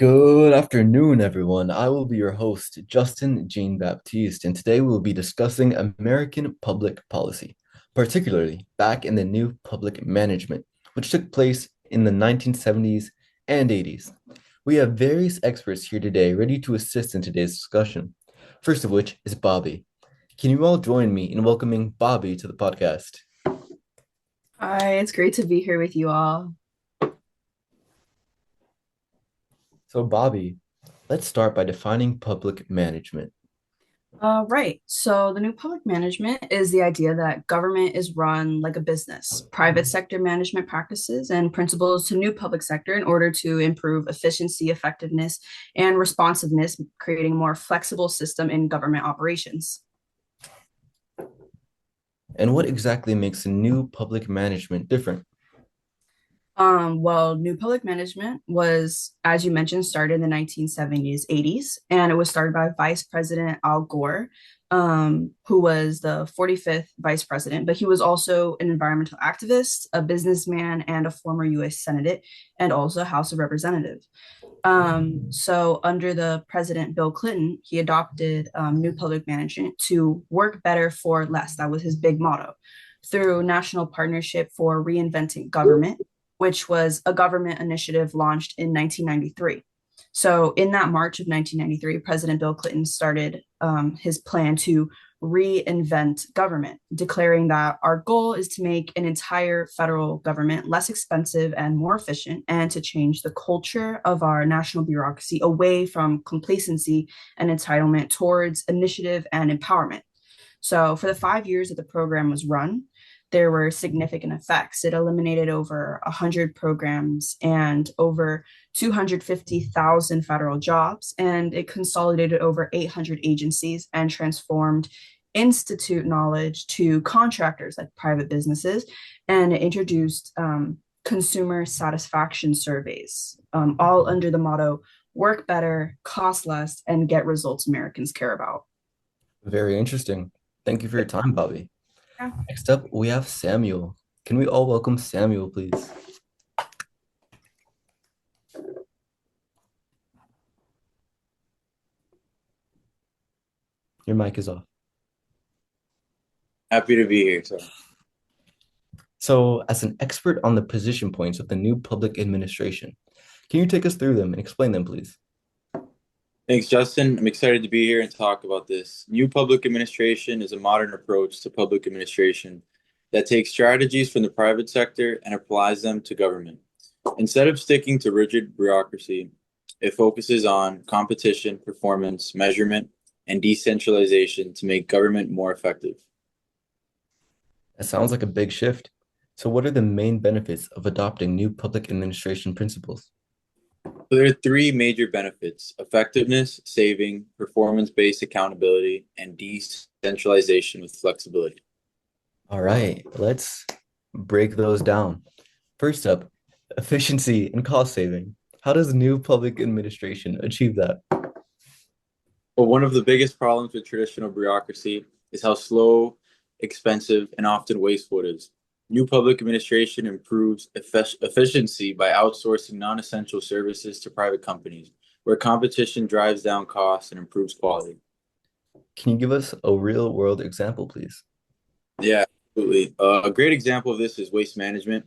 Good afternoon, everyone. I will be your host, Justin Jean-Baptiste, and today we will be discussing American public policy, particularly back in the new public management, which took place in the 1970s and 80s. We have various experts here today ready to assist in today's discussion, first of which is Bobby. Can you all join me in welcoming Bobby to the podcast? Hi, it's great to be here with you all. So, Bobby, let's start by defining public management. Right. So the new public management is the idea that government is run like a business. Private sector management practices and principles to new public sector in order to improve efficiency, effectiveness, and responsiveness, creating a more flexible system in government operations. And what exactly makes a new public management different? Well, New Public Management was, as you mentioned, started in the 1970s, 80s, and it was started by Vice President Al Gore, who was the 45th Vice President, but he was also an environmental activist, a businessman, and a former US Senate, and also House of Representative. So under the President Bill Clinton, he adopted New Public Management to work better for less. That was his big motto through National Partnership for Reinventing Government, which was a government initiative launched in 1993. So, in that March of 1993, President Bill Clinton started his plan to reinvent government, declaring that our goal is to make an entire federal government less expensive and more efficient, and to change the culture of our national bureaucracy away from complacency and entitlement towards initiative and empowerment. So, for the 5 years that the program was run, there were significant effects. It eliminated over 100 programs and over 250,000 federal jobs, and it consolidated over 800 agencies and transformed institute knowledge to contractors like private businesses, and it introduced consumer satisfaction surveys, all under the motto work better, cost less, and get results Americans care about. Very interesting. Thank you for your time, Bobby. Yeah. Next up, we have Samuel. Can we all welcome Samuel, please? Your mic is off. Happy to be here. So, as an expert on the position points of the new public administration, can you take us through them and explain them, please? Thanks, Justin. I'm excited to be here and talk about this. New public administration is a modern approach to public administration that takes strategies from the private sector and applies them to government. Instead of sticking to rigid bureaucracy, it focuses on competition, performance, measurement, and decentralization to make government more effective. That sounds like a big shift. So, what are the main benefits of adopting new public administration principles? So there are three major benefits: effectiveness, saving, performance-based accountability, and decentralization with flexibility. All right, let's break those down. First up, efficiency and cost saving. How does new public administration achieve that? Well, one of the biggest problems with traditional bureaucracy is how slow, expensive, and often wasteful it is. New public administration improves efficiency by outsourcing non-essential services to private companies, where competition drives down costs and improves quality. Can you give us a real world example, please? Yeah, absolutely. A great example of this is waste management.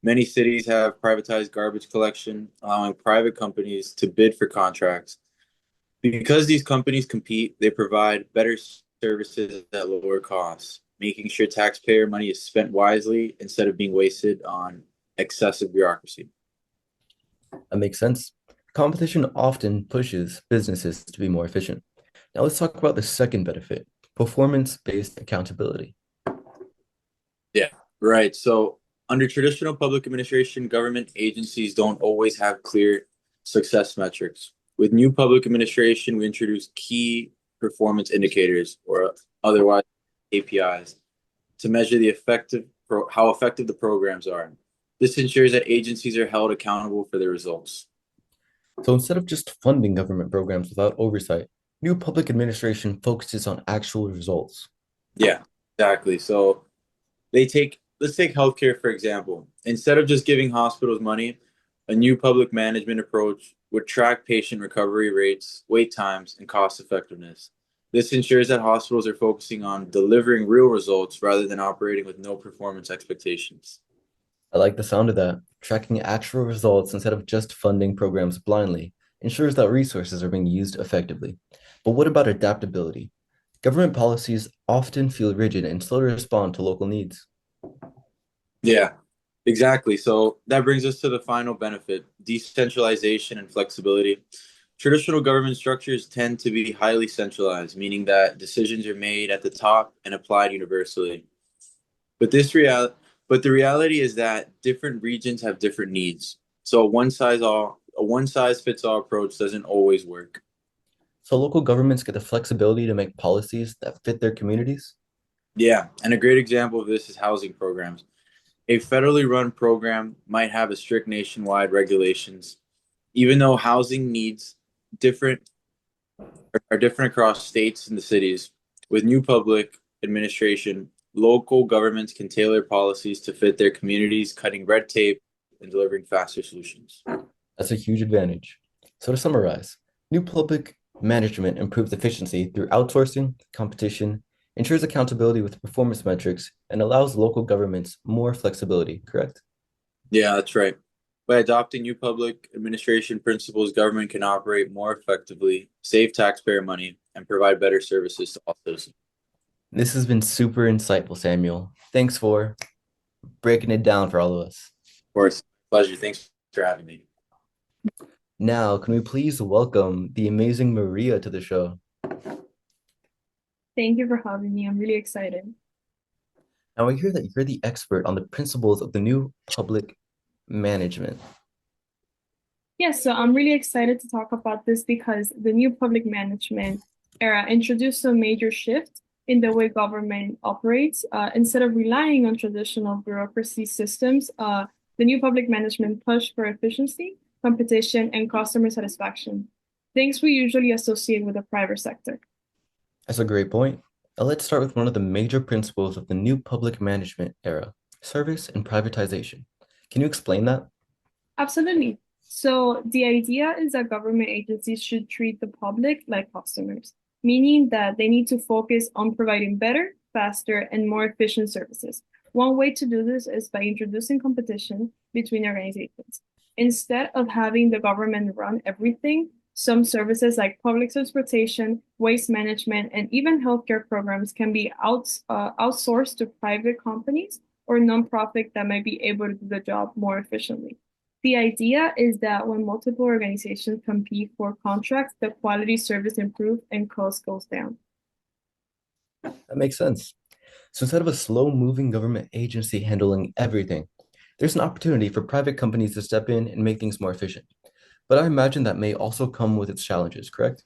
Many cities have privatized garbage collection, allowing private companies to bid for contracts. Because these companies compete, they provide better services at lower costs, making sure taxpayer money is spent wisely instead of being wasted on excessive bureaucracy. That makes sense. Competition often pushes businesses to be more efficient. Now let's talk about the second benefit, performance-based accountability. Yeah, right. So, under traditional public administration, government agencies don't always have clear success metrics. With new public administration, we introduce key performance indicators, or otherwise KPIs, to measure how effective the programs are. This ensures that agencies are held accountable for their results. So instead of just funding government programs without oversight, new public administration focuses on actual results. Yeah, exactly. Let's take healthcare, for example. Instead of just giving hospitals money, A new public management approach would track patient recovery rates, wait times, and cost effectiveness. This ensures that hospitals are focusing on delivering real results rather than operating with no performance expectations. I like the sound of that. Tracking actual results instead of just funding programs blindly ensures that resources are being used effectively. But what about adaptability? Government policies often feel rigid and slow to respond to local needs. Yeah, exactly. So that brings us to the final benefit, decentralization and flexibility. Traditional government structures tend to be highly centralized, meaning that decisions are made at the top and applied universally. But this real but the reality is that different regions have different needs. So a one size fits all approach doesn't always work. So local governments get the flexibility to make policies that fit their communities. Yeah, and a great example of this is housing programs. A federally run program might have a strict nationwide regulations, even though housing needs different are different across states and the cities. With new public administration, local governments can tailor policies to fit their communities, cutting red tape and delivering faster solutions. That's a huge advantage. So to summarize, new public management improves efficiency through outsourcing, competition, ensures accountability with performance metrics, and allows local governments more flexibility, correct? Yeah, that's right. By adopting new public administration principles, government can operate more effectively, save taxpayer money, and provide better services to all citizens. This has been super insightful, Samuel. Thanks for breaking it down for all of us. Of course, pleasure. Thanks for having me. Now, can we please welcome the amazing Maria to the show? Thank you for having me. I'm really excited. Now, I hear that you're the expert on the principles of the new public management. Yes, so I'm really excited to talk about this because the new public management era introduced a major shift in the way government operates. Instead of relying on traditional bureaucracy systems, the new public management pushed for efficiency, competition, and customer satisfaction, things we usually associate with the private sector. That's a great point. Now, let's start with one of the major principles of the new public management era, service and privatization. Can you explain that? Absolutely. So the idea is that government agencies should treat the public like customers, meaning that they need to focus on providing better, faster, and more efficient services. One way to do this is by introducing competition between organizations. Instead of having the government run everything, some services like public transportation, waste management, and even healthcare programs can be outsourced to private companies or nonprofit that might be able to do the job more efficiently. The idea is that when multiple organizations compete for contracts, the quality service improves and cost goes down. That makes sense. So instead of a slow-moving government agency handling everything, there's an opportunity for private companies to step in and make things more efficient. But I imagine that may also come with its challenges, correct?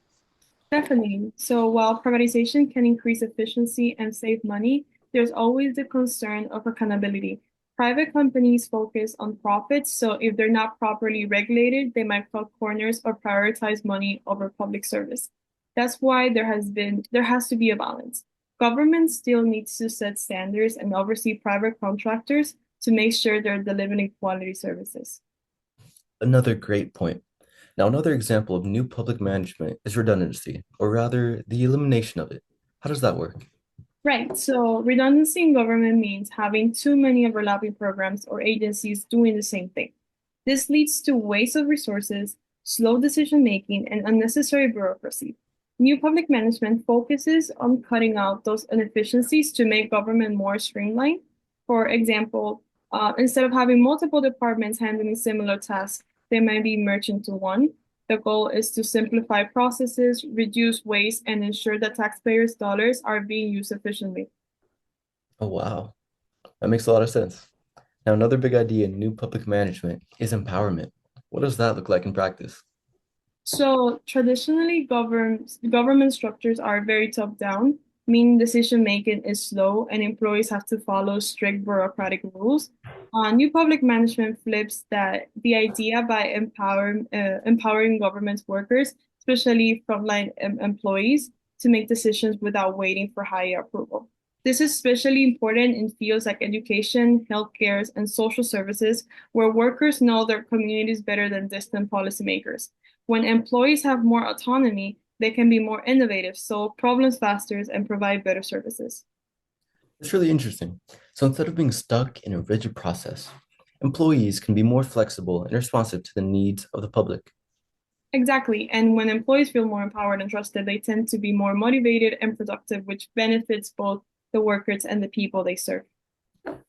Definitely. So while privatization can increase efficiency and save money, there's always the concern of accountability. Private companies focus on profits, so if they're not properly regulated, they might cut corners or prioritize money over public service. That's why there has to be a balance. Government still needs to set standards and oversee private contractors to make sure they're delivering quality services. Another great point. Now, another example of new public management is redundancy, or rather, the elimination of it. How does that work? Right. So redundancy in government means having too many overlapping programs or agencies doing the same thing. This leads to waste of resources, slow decision making, and unnecessary bureaucracy. New public management focuses on cutting out those inefficiencies to make government more streamlined. For example, instead of having multiple departments handling similar tasks, they might be merged into one. The goal is to simplify processes, reduce waste, and ensure that taxpayers' dollars are being used efficiently. Oh, wow. That makes a lot of sense. Now, another big idea in new public management is empowerment. What does that look like in practice? So traditionally, government structures are very top-down, meaning decision making is slow and employees have to follow strict bureaucratic rules. New public management flips that the idea by empowering government workers, especially frontline employees, to make decisions without waiting for higher approval. This is especially important in fields like education, healthcare, and social services, where workers know their communities better than distant policymakers. When employees have more autonomy, they can be more innovative, solve problems faster, and provide better services. It's really interesting. So instead of being stuck in a rigid process, employees can be more flexible and responsive to the needs of the public. Exactly. And when employees feel more empowered and trusted, they tend to be more motivated and productive, which benefits both the workers and the people they serve.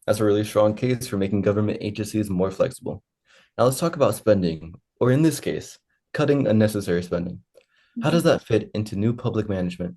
That's a really strong case for making government agencies more flexible. Now let's talk about spending, or in this case, cutting unnecessary spending. How does that fit into new public management?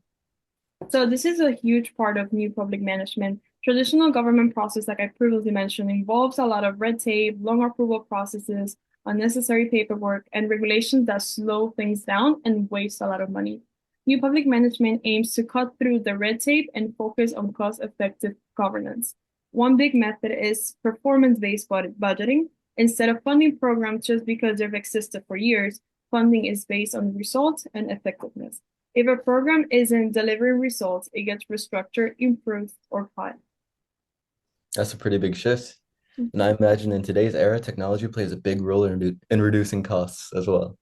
So this is a huge part of new public management. Traditional government process, like I previously mentioned, involves a lot of red tape, long approval processes, unnecessary paperwork, and regulations that slow things down and waste a lot of money. New public management aims to cut through the red tape and focus on cost-effective governance. One big method is performance-based budgeting. Instead of funding programs just because they've existed for years, funding is based on results and effectiveness. If a program isn't delivering results, it gets restructured, improved, or cut. That's a pretty big shift. And I imagine in today's era, technology plays a big role in reducing costs as well.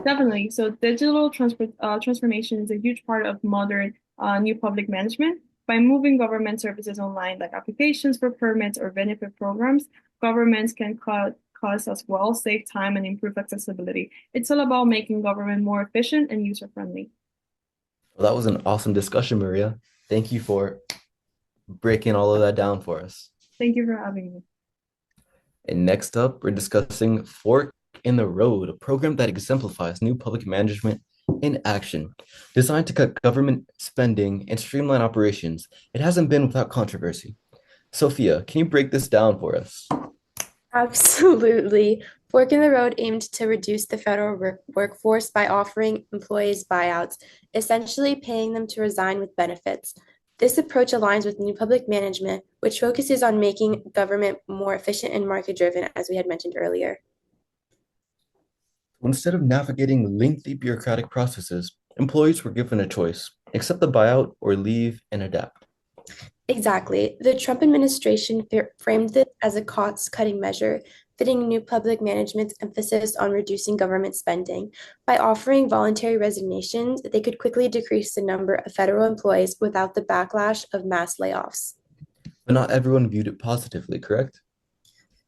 Definitely. So digital transformation is a huge part of modern new public management. By moving government services online, like applications for permits or benefit programs, governments can cut costs as well, save time, and improve accessibility. It's all about making government more efficient and user-friendly. Well, that was an awesome discussion, Maria. Thank you for breaking all of that down for us. Thank you for having me. And next up, we're discussing Fork in the Road, a program that exemplifies new public management in action. Designed to cut government spending and streamline operations, it hasn't been without controversy. Sophia, can you break this down for us? Absolutely. Fork in the Road aimed to reduce the federal workforce by offering employees buyouts, essentially paying them to resign with benefits. This approach aligns with new public management, which focuses on making government more efficient and market-driven, as we had mentioned earlier. Instead of navigating lengthy bureaucratic processes, employees were given a choice: accept the buyout or leave and adapt. Exactly. The Trump administration framed it as a cost-cutting measure, fitting new public management's emphasis on reducing government spending. By offering voluntary resignations, they could quickly decrease the number of federal employees without the backlash of mass layoffs. But not everyone viewed it positively, correct?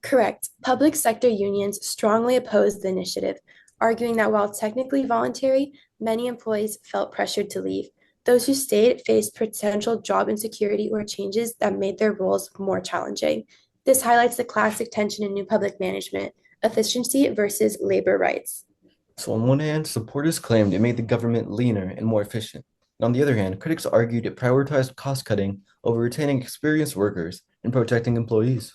Correct. Public sector unions strongly opposed the initiative, arguing that while technically voluntary, many employees felt pressured to leave. Those who stayed faced potential job insecurity or changes that made their roles more challenging. This highlights the classic tension in new public management: efficiency versus labor rights. So, on one hand, supporters claimed it made the government leaner and more efficient. And on the other hand, critics argued it prioritized cost cutting over retaining experienced workers and protecting employees.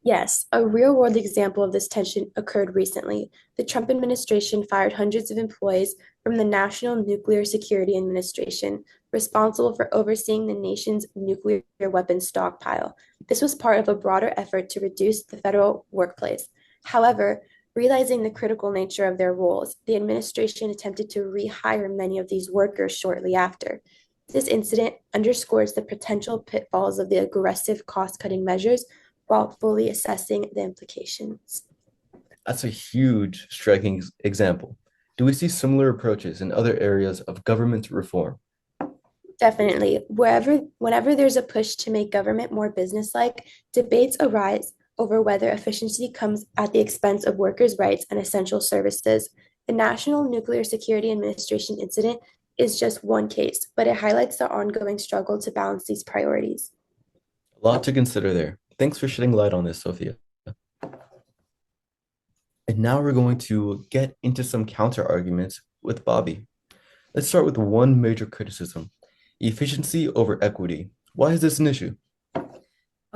Yes, a real-world example of this tension occurred recently. The Trump administration fired hundreds of employees from the National Nuclear Security Administration, responsible for overseeing the nation's nuclear weapons stockpile. This was part of a broader effort to reduce the federal workplace. However, realizing the critical nature of their roles, the administration attempted to rehire many of these workers shortly after. This incident underscores the potential pitfalls of the aggressive cost-cutting measures while fully assessing the implications. That's a huge, striking example. Do we see similar approaches in other areas of government reform? Definitely. Whenever there's a push to make government more businesslike, debates arise over whether efficiency comes at the expense of workers' rights and essential services. The National Nuclear Security Administration incident is just one case, but it highlights the ongoing struggle to balance these priorities. A lot to consider there. Thanks for shedding light on this, Sophia. And now we're going to get into some counter arguments with Bobby. Let's start with one major criticism: efficiency over equity. Why is this an issue?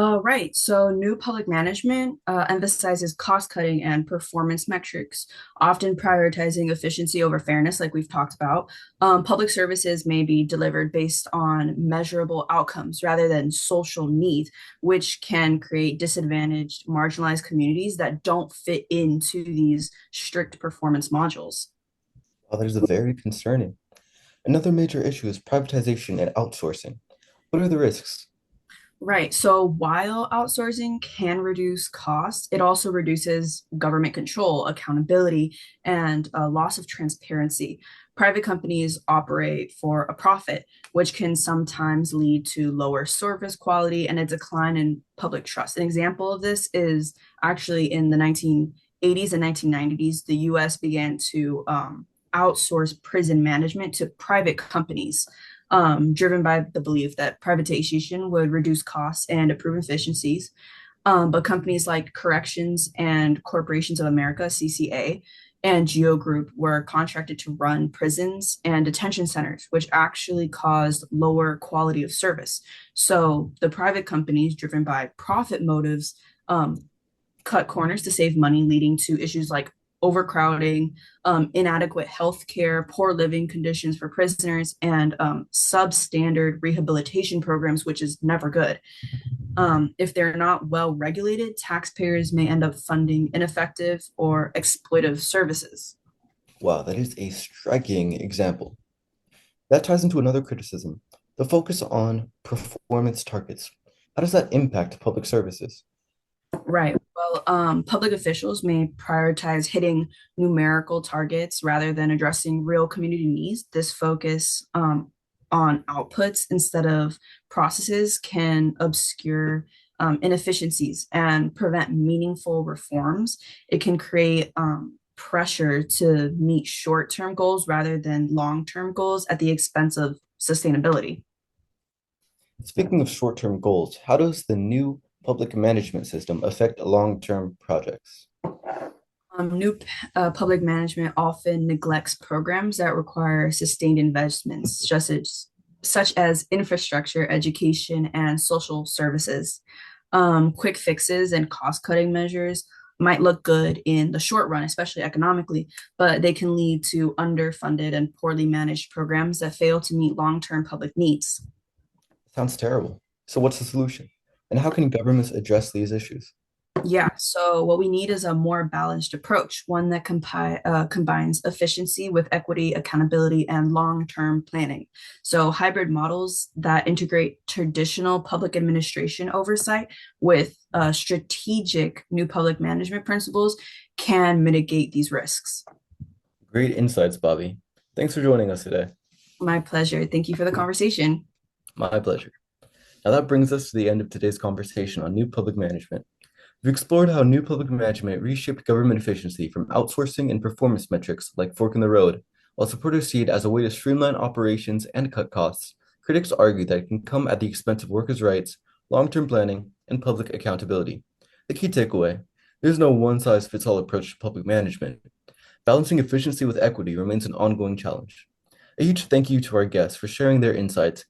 Right. So new public management emphasizes cost cutting and performance metrics, often prioritizing efficiency over fairness, like we've talked about. Public services may be delivered based on measurable outcomes rather than social need, which can create disadvantaged, marginalized communities that don't fit into these strict performance modules. Well, that is very concerning. Another major issue is privatization and outsourcing. What are the risks? Right. So while outsourcing can reduce costs, it also reduces government control, accountability, and a loss of transparency. Private companies operate for a profit, which can sometimes lead to lower service quality and a decline in public trust. An example of this is actually in the 1980s and 1990s, the US began to outsource prison management to private companies, driven by the belief that privatization would reduce costs and improve efficiencies. But companies like Corrections and Corporations of America, CCA, and Geo Group were contracted to run prisons and detention centers, which actually caused lower quality of service. So the private companies, driven by profit motives, cut corners to save money, leading to issues like overcrowding, inadequate health care, poor living conditions for prisoners, and substandard rehabilitation programs, which is never good. If they're not well regulated, taxpayers may end up funding ineffective or exploitive services. Wow, that is a striking example. That ties into another criticism, the focus on performance targets. How does that impact public services? Right. Well, public officials may prioritize hitting numerical targets rather than addressing real community needs. This focus on outputs instead of processes can obscure inefficiencies and prevent meaningful reforms. It can create pressure to meet short-term goals rather than long-term goals at the expense of sustainability. Speaking of short-term goals, how does the new public management system affect long-term projects? New public management often neglects programs that require sustained investments, such as infrastructure, education, and social services. Quick fixes and cost-cutting measures might look good in the short run, especially economically, but they can lead to underfunded and poorly managed programs that fail to meet long-term public needs. Sounds terrible. So what's the solution? And how can governments address these issues? Yeah, so what we need is a more balanced approach, one that combines efficiency with equity, accountability, and long-term planning. So hybrid models that integrate traditional public administration oversight with strategic new public management principles can mitigate these risks. Great insights, Bobby. Thanks for joining us today. My pleasure. Thank you for the conversation. My pleasure. Now that brings us to the end of today's conversation on new public management. We've explored how new public management reshaped government efficiency from outsourcing and performance metrics like fork in the road. While supporters see it as a way to streamline operations and cut costs, critics argue that it can come at the expense of workers' rights, long-term planning, and public accountability. The key takeaway: there's no one-size-fits-all approach to public management. Balancing efficiency with equity remains an ongoing challenge. A huge thank you to our guests for sharing their insights